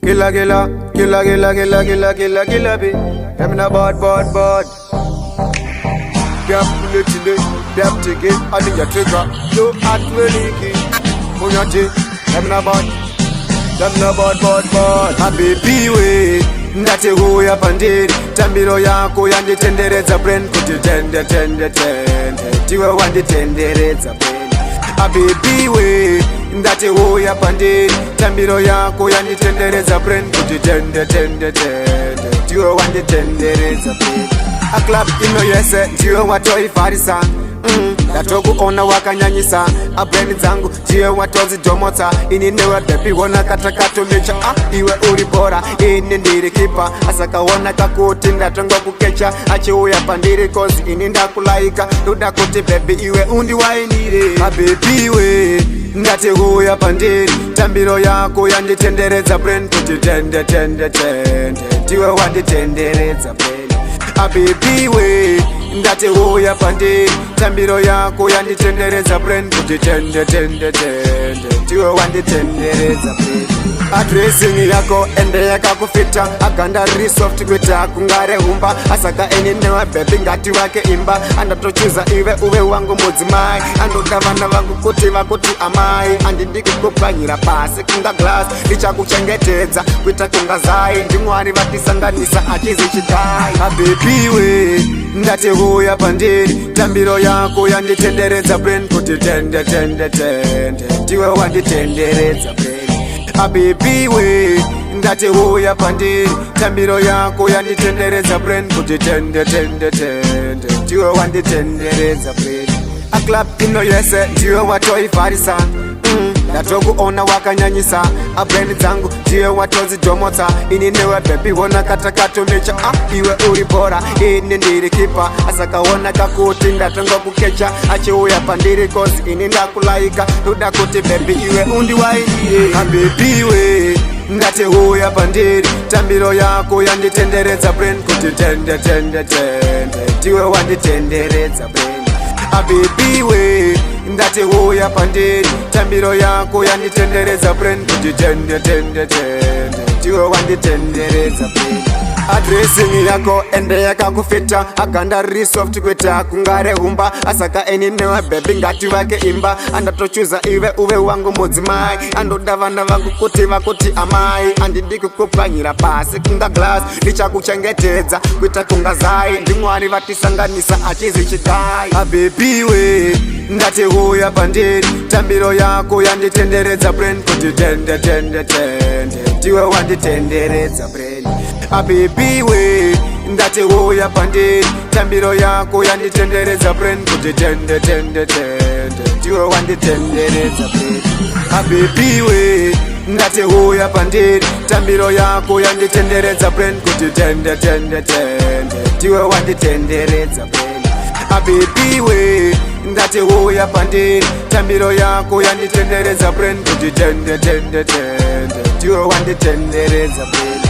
Killer, killer, killer, killer, killer, killer, killer, killer, be. I'm not bad. Piap chile, piap chike, I think you trigger. No at really, Munyati, I'm not bad. I'm not bad. Happy way. Ndate huya pandiri tambiro yako yanditenderedza brain kuti tende tiwe wanditenderedza brain abibiwe ndate huya pandiri tambiro yako yanditenderedza brain kuti tende tiwe wanditenderedza brain a club ino yese tiwe watoifarisa ndatokuona wakanyanyisa abreni dzangu tiwe watodzidomotsa ini newe bebi wona katakatombecha iwe uri bora ini ndiri kipa asakaona kakuti ndatonga kukecha achiuya pandiri kozi ini ndakulaika ndoda kuti bebi iwe undiwainire abebi we ndati huya pandiri tambiro yako yanditenderedza brain kuti tende tiwe wanditenderedza brain abebi we ndati huya pandiri tambiro yako yanditenderedza brain kuti tende tiwe wanditenderedza brain adressing yako ende yakakufita aganda risoft kuita kungare humba asaka eni newe bebi ngati wake imba andatochuza iwe uwe wangu mudzimai andoda vana vangu kuti vakuti amai andindikukupwanyira pasi kunga glass ndichakuchengetedza kuita kunga zai ndimwari vatisanganisa achizichidai abebiwe ndati huya pandiri tambiro yako yanditenderedza brain kuti tende tiwe wanditenderedza brain abebiwe ndati huya pandiri tambiro yako yanditenderedza brain kuti tende tiwe wanditenderedza brain a club ino yese tiwe watoifarisa ndatokuona wakanyanyisa abreni dzangu tiwe watodzidomotsa ini newe bebi wona katakatombecha iwe uri bora ini ndiri kipa asakaona kakuti ndatonga kukecha achiuya pandiri kozi ini ndakulaika ndoda kuti bebi iwe undiwainire abebiwe ndati huya pandiri tambiro yako yanditenderedza brain kuti tende tiwe wanditenderedza brain abebiwe ndati huya pandiri tambiro yako yanditenderedza brain kuti tende tiwe wanditenderedza brain adressing yako ende yakakufita aganda risoft kuita kungare humba asaka eni newe bebi ngati wake imba andatochuza iwe uwe wangu mudzimai andoda vana vangu kuti vakuti amai andindikukupwanyira pasi kunga glass ndichakuchengetedza kuita kunga zai ndimwari vatisanganisa achizichidai abebiwe ndati huya pandiri tambiro yako yanditenderedza brain kuti tende tiwe wanditenderedza brain abebiwe ndati huya pandiri tambiro yako yanditenderedza brain kuti tende tiwe wanditenderedza brain abebiwe ndati huya pandiri tambiro yako yanditenderedza brain kuti tende tiwe wanditenderedza brain abebiwe ndati huya pandiri tambiro yako yanditenderedza brain kuti tende tiwe wanditenderedza brain